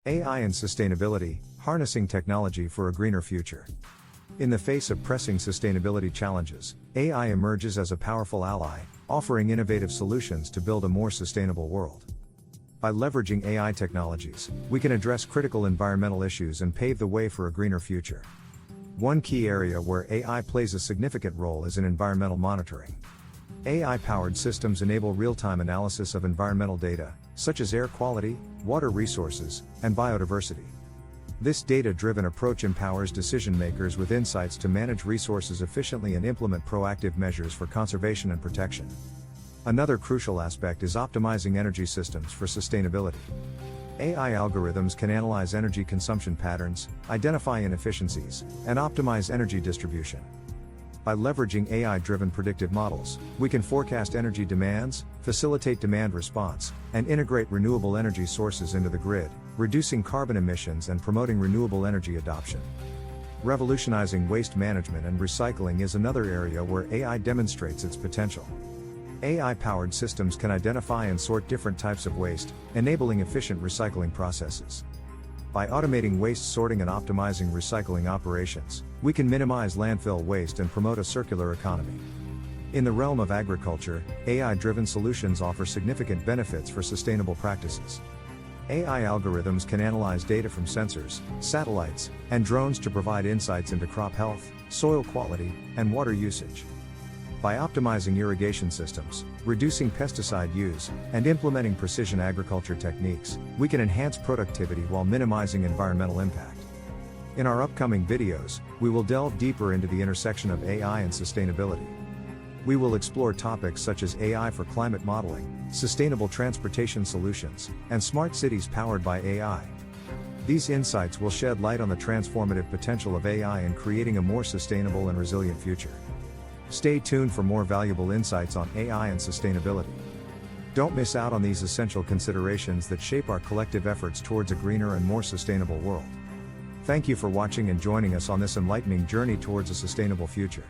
AI and sustainability, harnessing technology for a greener future. In the face of pressing sustainability challenges, AI emerges as a powerful ally, offering innovative solutions to build a more sustainable world. By leveraging AI technologies, we can address critical environmental issues and pave the way for a greener future. One key area where AI plays a significant role is in environmental monitoring. AI-powered systems enable real-time analysis of environmental data, such as air quality, water resources, and biodiversity. This data-driven approach empowers decision-makers with insights to manage resources efficiently and implement proactive measures for conservation and protection. Another crucial aspect is optimizing energy systems for sustainability. AI algorithms can analyze energy consumption patterns, identify inefficiencies, and optimize energy distribution. By leveraging AI-driven predictive models, we can forecast energy demands, facilitate demand response, and integrate renewable energy sources into the grid, reducing carbon emissions and promoting renewable energy adoption. Revolutionizing waste management and recycling is another area where AI demonstrates its potential. AI-powered systems can identify and sort different types of waste, enabling efficient recycling processes. By automating waste sorting and optimizing recycling operations, we can minimize landfill waste and promote a circular economy. In the realm of agriculture, AI-driven solutions offer significant benefits for sustainable practices. AI algorithms can analyze data from sensors, satellites, and drones to provide insights into crop health, soil quality, and water usage. By optimizing irrigation systems, reducing pesticide use, and implementing precision agriculture techniques, we can enhance productivity while minimizing environmental impact. In our upcoming videos, we will delve deeper into the intersection of AI and sustainability. We will explore topics such as AI for climate modeling, sustainable transportation solutions, and smart cities powered by AI. These insights will shed light on the transformative potential of AI in creating a more sustainable and resilient future. Stay tuned for more valuable insights on AI and sustainability. Don't miss out on these essential considerations that shape our collective efforts towards a greener and more sustainable world. Thank you for watching and joining us on this enlightening journey towards a sustainable future.